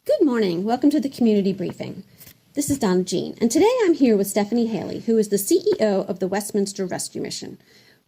Good morning. Welcome to the Community Briefing. This is Donna Jean, and today I'm here with Stephanie Halley, who is the CEO of the Westminster Rescue Mission,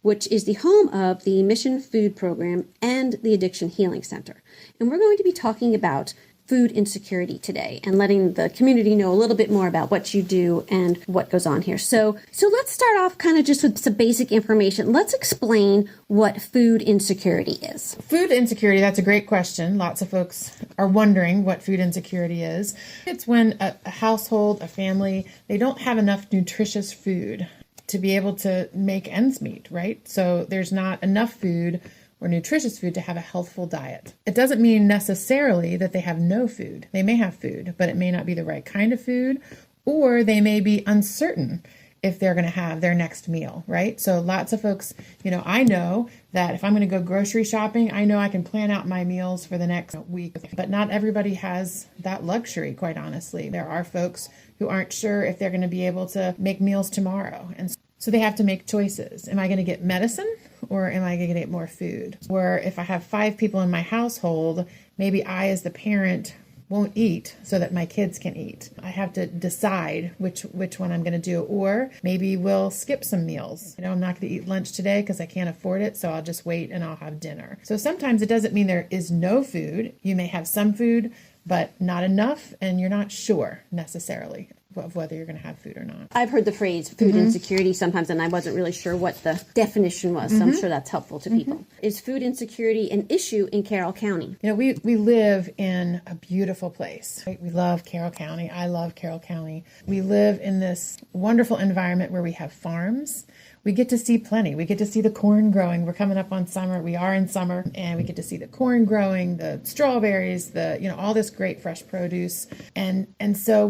which is the home of the Mission Food Program and the Addiction Healing Center. And we're going to be talking about food insecurity today and letting the community know a little bit more about what you do and what goes on here. So let's start off kind of just with some basic information. Let's explain what food insecurity is. Food insecurity, that's a great question. Lots of folks are wondering what food insecurity is. It's when a household, a family, they don't have enough nutritious food to be able to make ends meet, right? So there's not enough food or nutritious food to have a healthful diet. It doesn't mean necessarily that they have no food. They may have food, but it may not be the right kind of food, or they may be uncertain if they're going to have their next meal, right? So lots of folks, I know that if I'm going to go grocery shopping, I know I can plan out my meals for the next week, but not everybody has that luxury, quite honestly. There are folks who aren't sure if they're going to be able to make meals tomorrow. And so they have to make choices. Am I going to get medicine or am I going to get more food? Or if I have 5 people in my household, maybe I as the parent won't eat so that my kids can eat. I have to decide which one I'm going to do. Or maybe we'll skip some meals. I'm not going to eat lunch today because I can't afford it, so I'll just wait and I'll have dinner. So sometimes it doesn't mean there is no food. You may have some food, but not enough, and you're not sure necessarily of whether you're going to have food or not. I've heard the phrase food insecurity sometimes, and I wasn't really sure what the definition was, so I'm sure that's helpful to people. Is food insecurity an issue in Carroll County? We live in a beautiful place. Right? We love Carroll County. I love Carroll County. We live in this wonderful environment where we have farms. We get to see plenty. We get to see the corn growing. We're coming up on summer. We are in summer, and we get to see the corn growing, the strawberries, all this great fresh produce. And so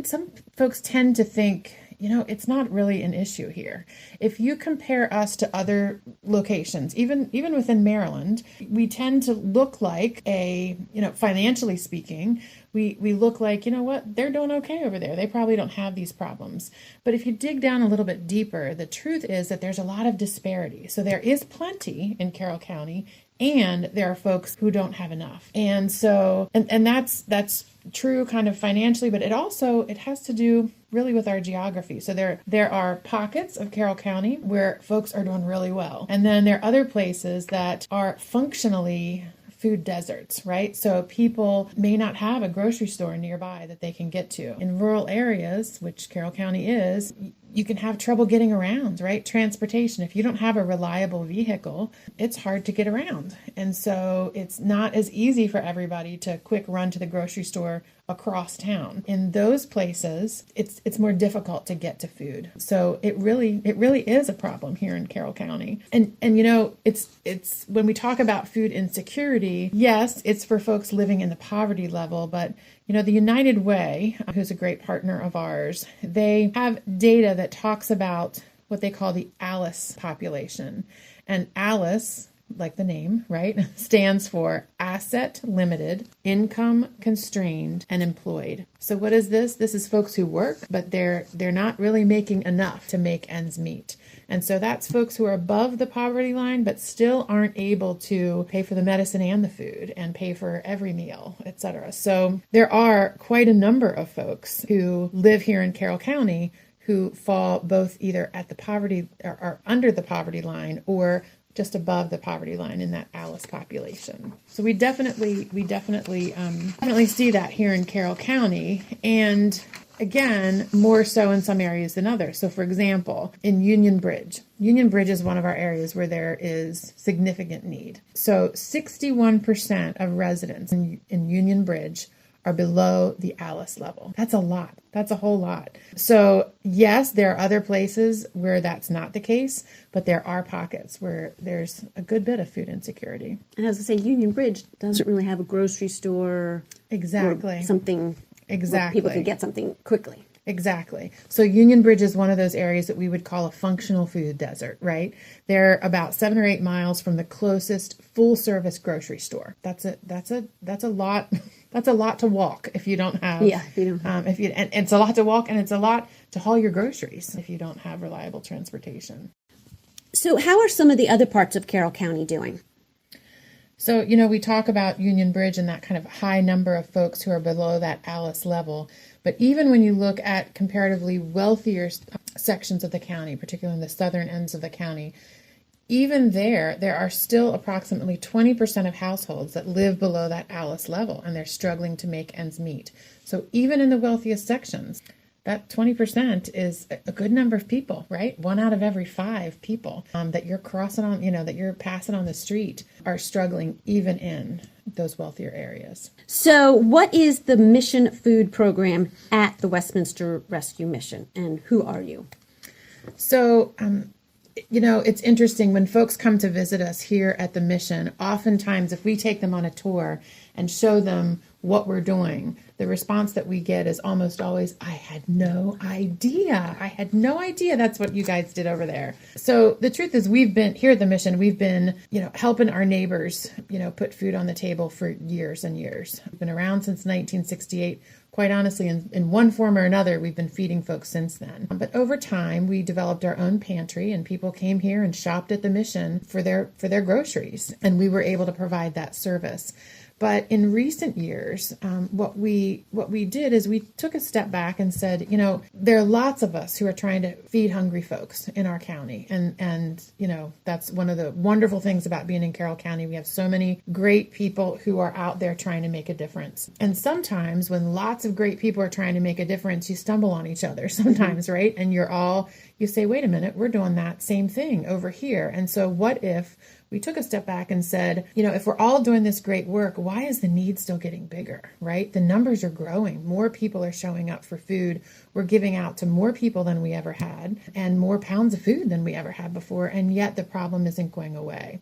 some folks tend to think, it's not really an issue here. If you compare us to other locations, even within Maryland, we tend to look like financially speaking, we look like, they're doing okay over there. They probably don't have these problems. But if you dig down a little bit deeper, the truth is that there's a lot of disparity. So there is plenty in Carroll County, and there are folks who don't have enough. And so, and that's true kind of financially, but it has to do really with our geography. So there are pockets of Carroll County where folks are doing really well. And then there are other places that are functionally food deserts, right? So people may not have a grocery store nearby that they can get to. In rural areas, which Carroll County is, you can have trouble getting around, right? Transportation. If you don't have a reliable vehicle, it's hard to get around. And so it's not as easy for everybody to quick run to the grocery store across town. In those places, it's more difficult to get to food. So it really is a problem here in Carroll County. And it's when we talk about food insecurity, yes, it's for folks living in the poverty level, but the United Way, who's a great partner of ours, they have data that talks about what they call the ALICE population. And ALICE, like the name, right, stands for Asset Limited, Income Constrained, and Employed. So what is this? This is folks who work, but they're not really making enough to make ends meet. And so that's folks who are above the poverty line, but still aren't able to pay for the medicine and the food and pay for every meal, etc. So there are quite a number of folks who live here in Carroll County who fall both either at the poverty or under the poverty line or just above the poverty line in that ALICE population. So we definitely see that here in Carroll County, and again, more so in some areas than others. So for example, in Union Bridge is one of our areas where there is significant need. So 61% of residents in Union Bridge are below the ALICE level. That's a lot. That's a whole lot. So yes, there are other places where that's not the case, but there are pockets where there's a good bit of food insecurity. And as I say, Union Bridge doesn't really have a grocery store. Exactly. Or something. Exactly. Where people can get something quickly. Exactly. So Union Bridge is one of those areas that we would call a functional food desert, right? They're about 7 or 8 miles from the closest full service grocery store. That's a lot. That's a lot to walk if you don't have. Yeah, if you don't have. And it's a lot to walk, and it's a lot to haul your groceries if you don't have reliable transportation. So how are some of the other parts of Carroll County doing? So, we talk about Union Bridge and that kind of high number of folks who are below that Alice level. But even when you look at comparatively wealthier sections of the county, particularly in the southern ends of the county, even there are still approximately 20% of households that live below that Alice level, and they're struggling to make ends meet. So even in the wealthiest sections, that 20% is a good number of people, right? 1 out of every 5 people that you're crossing on, that you're passing on the street are struggling even in those wealthier areas. So what is the Mission Food Program at the Westminster Rescue Mission, and who are you? So, it's interesting when folks come to visit us here at the mission. Oftentimes, if we take them on a tour and show them what we're doing, the response that we get is almost always, I had no idea. I had no idea that's what you guys did over there. So the truth is, we've been here at the mission, we've been, helping our neighbors, put food on the table for years and years. We've been around since 1968. Quite honestly, in one form or another, we've been feeding folks since then. But over time, we developed our own pantry, and people came here and shopped at the mission for their groceries, and we were able to provide that service. But in recent years, what we did is we took a step back and said, there are lots of us who are trying to feed hungry folks in our county. And that's one of the wonderful things about being in Carroll County. We have so many great people who are out there trying to make a difference. And sometimes when lots of great people are trying to make a difference, you stumble on each other sometimes, right? And you say, wait a minute, we're doing that same thing over here. And so what if we took a step back and said, if we're all doing this great work, why is the need still getting bigger, right? The numbers are growing. More people are showing up for food. We're giving out to more people than we ever had and more pounds of food than we ever had before. And yet the problem isn't going away.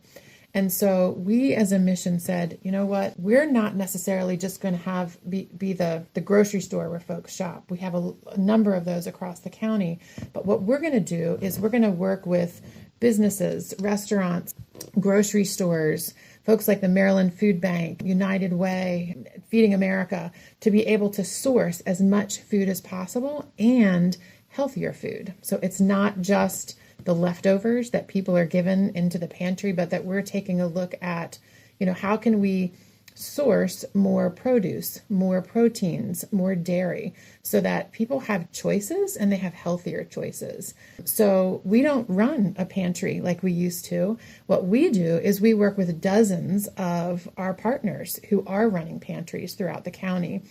And so we as a mission said, you know what, we're not necessarily just going to be the grocery store where folks shop. We have a number of those across the county. But what we're going to do is we're going to work with businesses, restaurants, grocery stores, folks like the Maryland Food Bank, United Way, Feeding America, to be able to source as much food as possible and healthier food. So it's not just the leftovers that people are given into the pantry, but that we're taking a look at, how can we source more produce, more proteins, more dairy, so that people have choices and they have healthier choices. So we don't run a pantry like we used to. What we do is we work with dozens of our partners who are running pantries throughout the county.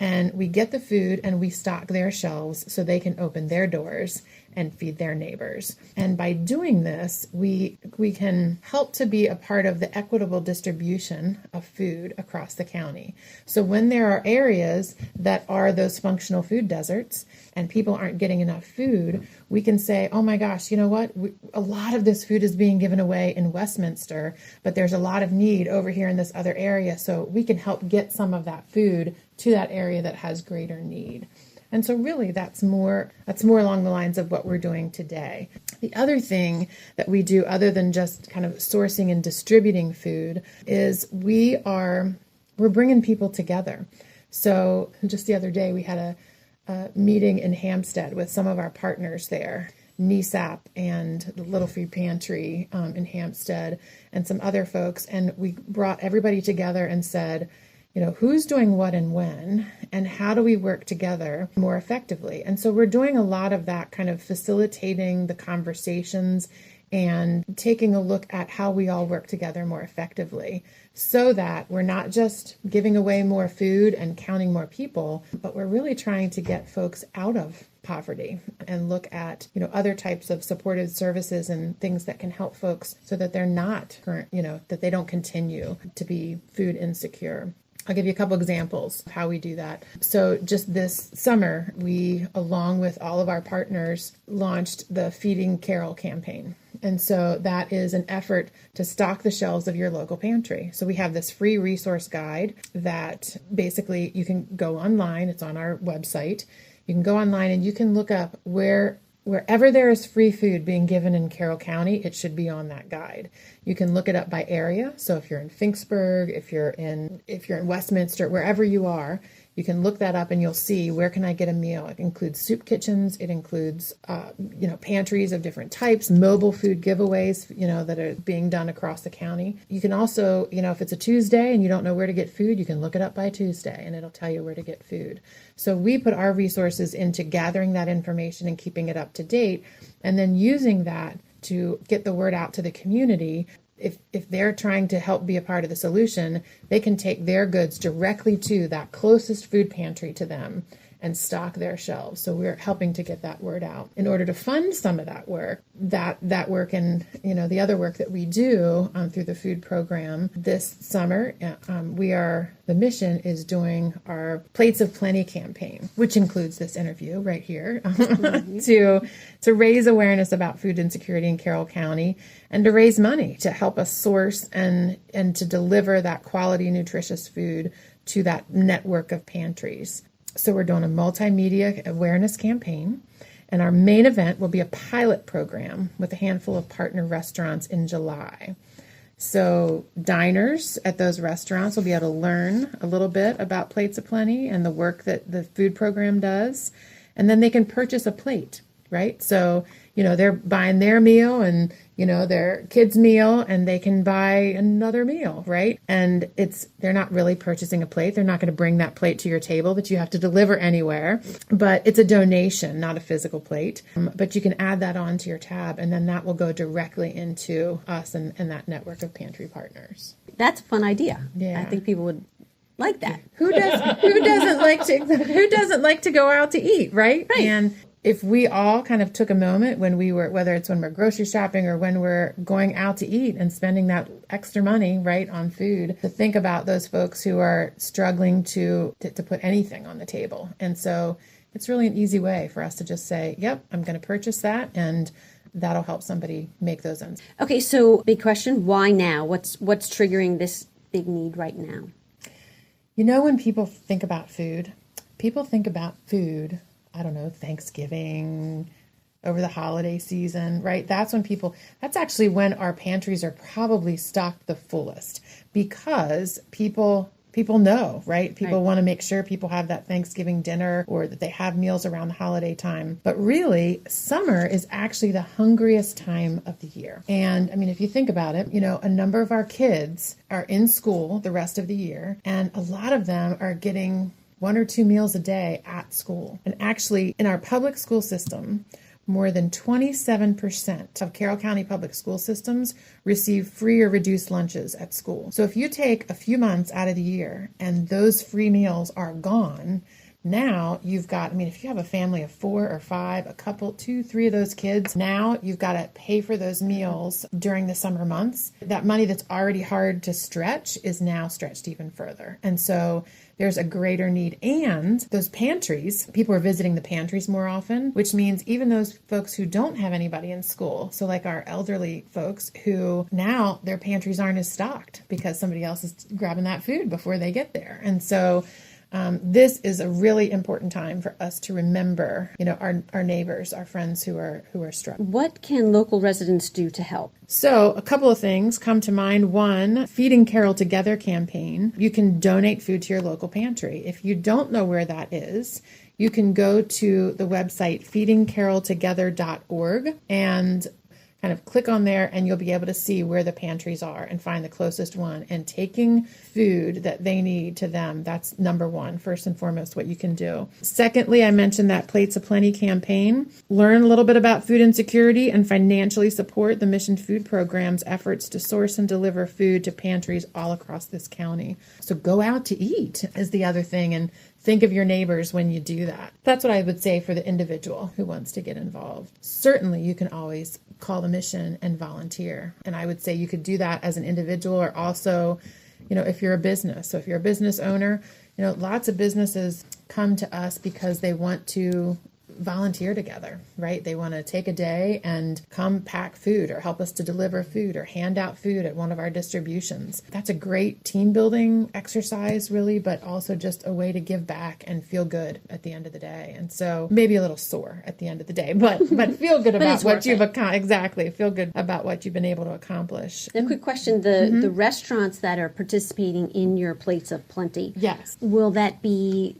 And we get the food and we stock their shelves so they can open their doors and feed their neighbors. And by doing this, we can help to be a part of the equitable distribution of food across the county. So when there are areas that are those functional food deserts and people aren't getting enough food, we can say, oh my gosh, you know what? A lot of this food is being given away in Westminster, but there's a lot of need over here in this other area. So we can help get some of that food to that area that has greater need. And so really that's more along the lines of what we're doing today. The other thing that we do, other than just kind of sourcing and distributing food, is we're bringing people together. So just the other day we had a meeting in Hampstead with some of our partners there, NESAP and the Little Food Pantry in Hampstead and some other folks. And we brought everybody together and said, who's doing what and when, and how do we work together more effectively? And so we're doing a lot of that, kind of facilitating the conversations and taking a look at how we all work together more effectively so that we're not just giving away more food and counting more people, but we're really trying to get folks out of poverty and look at, other types of supportive services and things that can help folks so that they're not that they don't continue to be food insecure. I'll give you a couple examples of how we do that. So just this summer, we, along with all of our partners, launched the Feeding Carroll campaign. And so that is an effort to stock the shelves of your local pantry. So we have this free resource guide that basically you can go online. It's on our website. You can go online and you can look up wherever there is free food being given in Carroll County, it should be on that guide. You can look it up by area. So if you're in Finksburg, if you're in Westminster, wherever you You can look that up and you'll see where can I get a meal. It includes soup kitchens. It includes, pantries of different types, mobile food giveaways, that are being done across the county. You can also, if it's a Tuesday and you don't know where to get food, you can look it up by Tuesday and it'll tell you where to get food. So we put our resources into gathering that information and keeping it up to date, and then using that to get the word out to the community. If they're trying to help be a part of the solution, they can take their goods directly to that closest food pantry to them and stock their shelves. So we're helping to get that word out. In order to fund some of that work, that work and the other work that we do through the food program this summer, the mission is doing our Plates of Plenty campaign, which includes this interview right here, to raise awareness about food insecurity in Carroll County and to raise money to help us source and to deliver that quality, nutritious food to that network of pantries. So we're doing a multimedia awareness campaign, and our main event will be a pilot program with a handful of partner restaurants in July. So diners at those restaurants will be able to learn a little bit about Plates of Plenty and the work that the food program does, and then they can purchase a plate, right? So, they're buying their meal and, their kids' meal, and they can buy another meal, right? And they're not really purchasing a plate. They're not going to bring that plate to your table that you have to deliver anywhere, but it's a donation, not a physical plate. But you can add that on to your tab, and then that will go directly into us and that network of pantry partners. That's a fun idea. Yeah. I think people would like that. Who doesn't like to go out to eat, right? Right. And if we all kind of took a moment whether it's when we're grocery shopping or when we're going out to eat and spending that extra money, right, on food, to think about those folks who are struggling to put anything on the table. And so it's really an easy way for us to just say, yep, I'm going to purchase that, and that'll help somebody make those ends. Okay, so big question, why now? What's triggering this big need right now? When people think about food, I don't know, Thanksgiving, over the holiday season, right? That's actually when our pantries are probably stocked the fullest, because people know, right? People want to make sure people have that Thanksgiving dinner or that they have meals around the holiday time. But really, summer is actually the hungriest time of the year. And if you think about it, a number of our kids are in school the rest of the year, and a lot of them are getting 1 or 2 meals a day at school. And actually, in our public school system, more than 27% of Carroll County public school systems receive free or reduced lunches at school. So if you take a few months out of the year and those free meals are gone, now you've got, if you have a family of 4 or 5, a couple, 2, 3 of those kids, now you've got to pay for those meals during the summer months. That money that's already hard to stretch is now stretched even further. And so there's a greater need. And those pantries, people are visiting the pantries more often, which means even those folks who don't have anybody in school, so like our elderly folks who now their pantries aren't as stocked because somebody else is grabbing that food before they get there. And so this is a really important time for us to remember, our neighbors, our friends who are struggling. What can local residents do to help? So a couple of things come to mind. One, Feeding Carroll Together campaign. You can donate food to your local pantry. If you don't know where that is, you can go to the website feedingcarrolltogether.org and kind of click on there, and you'll be able to see where the pantries are and find the closest one, and taking food that they need to them. That's number one, first and foremost, what you can do. Secondly, I mentioned that Plates of Plenty campaign. Learn a little bit about food insecurity and financially support the Mission Food Program's efforts to source and deliver food to pantries all across this county. So go out to eat is the other thing, and think of your neighbors when you do that. That's what I would say for the individual who wants to get involved. Certainly, you can always call the mission and volunteer. And I would say you could do that as an individual, or also, if you're a business. So if you're a business owner, lots of businesses come to us because they want to volunteer together, right? They want to take a day and come pack food or help us to deliver food or hand out food at one of our distributions. That's a great team building exercise, really, but also just a way to give back and feel good at the end of the day. And so maybe a little sore at the end of the day, but feel good about what you've accomplished. Exactly. Feel good about what you've been able to accomplish. A quick question. The restaurants that are participating in your Plates of Plenty, yes, will that be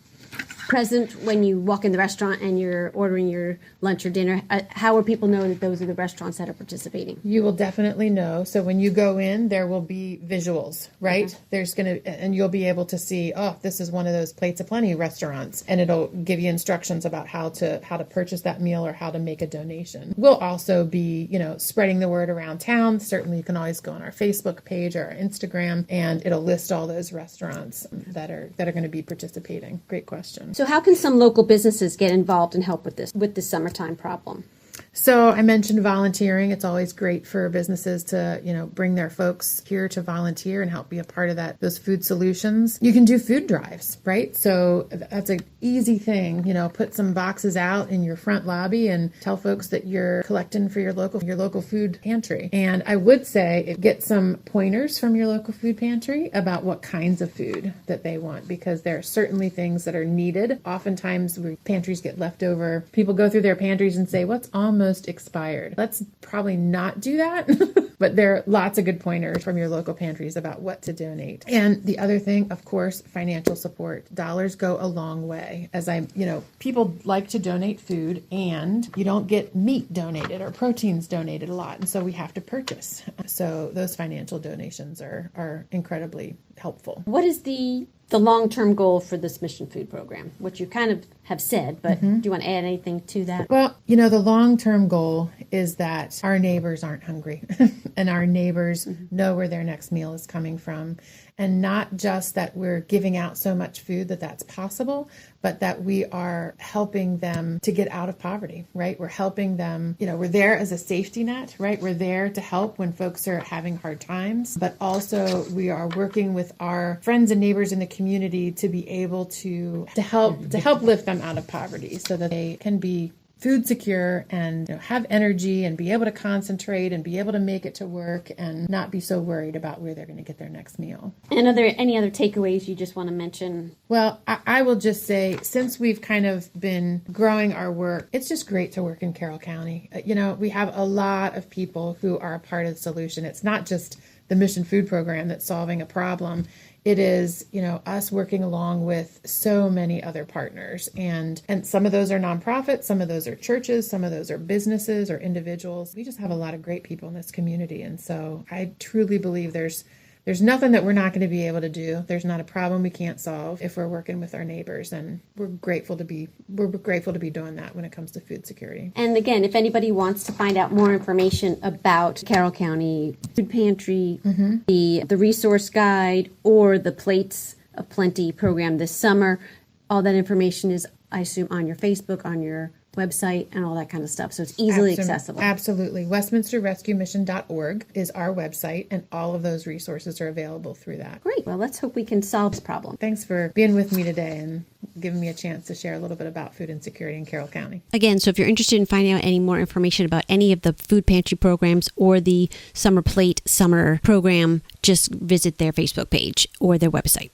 present when you walk in the restaurant and you're ordering your lunch or dinner? How will people know that those are the restaurants that are participating? You will definitely know. So when you go in, there will be visuals, right? And you'll be able to see, oh, this is one of those Plates of Plenty restaurants, and it'll give you instructions about how to purchase that meal or how to make a donation. We'll also be, spreading the word around town. Certainly, you can always go on our Facebook page or our Instagram, and it'll list all those restaurants that are going to be participating. Great question. So how can some local businesses get involved and help with this summertime problem? So I mentioned volunteering. It's always great for businesses to, bring their folks here to volunteer and help be a part of those food solutions. You can do food drives, right? So that's an easy thing, put some boxes out in your front lobby and tell folks that you're collecting for your local food pantry. And I would say get some pointers from your local food pantry about what kinds of food that they want, because there are certainly things that are needed. Oftentimes where pantries get leftover, people go through their pantries and say, what's almost expired? Let's probably not do that. But there are lots of good pointers from your local pantries about what to donate. And the other thing, of course, financial support. Dollars go a long way. People like to donate food, and you don't get meat donated or proteins donated a lot. And so we have to purchase. So those financial donations are incredibly helpful. What is the long-term goal for this Mission Food Program, which you kind of have said, but do you want to add anything to that? Well, the long-term goal is that our neighbors aren't hungry and our neighbors know where their next meal is coming from. And not just that we're giving out so much food that's possible, but that we are helping them to get out of poverty, right? We're helping them, we're there as a safety net, right? We're there to help when folks are having hard times, but also we are working with our friends and neighbors in the community to be able to help lift them out of poverty so that they can be food secure and have energy and be able to concentrate and be able to make it to work and not be so worried about where they're going to get their next meal. And are there any other takeaways you just want to mention? Well, I will just say, since we've kind of been growing our work, it's just great to work in Carroll County. We have a lot of people who are a part of the solution. It's not just the Mission Food Program that's solving a problem. It is, us working along with so many other partners. And some of those are nonprofits, some of those are churches, some of those are businesses or individuals. We just have a lot of great people in this community. And so I truly believe there's nothing that we're not going to be able to do. There's not a problem we can't solve if we're working with our neighbors. And we're grateful to be doing that when it comes to food security. And again, if anybody wants to find out more information about Carroll County Food Pantry, the resource guide, or the Plates of Plenty program this summer, all that information is, I assume, on your Facebook, on your website, and all that kind of stuff. So it's easily accessible. Absolutely. WestminsterRescueMission.org is our website, and all of those resources are available through that. Great. Well, let's hope we can solve this problem. Thanks for being with me today and giving me a chance to share a little bit about food insecurity in Carroll County. Again, so if you're interested in finding out any more information about any of the food pantry programs or the Summer Plate Summer program, just visit their Facebook page or their website.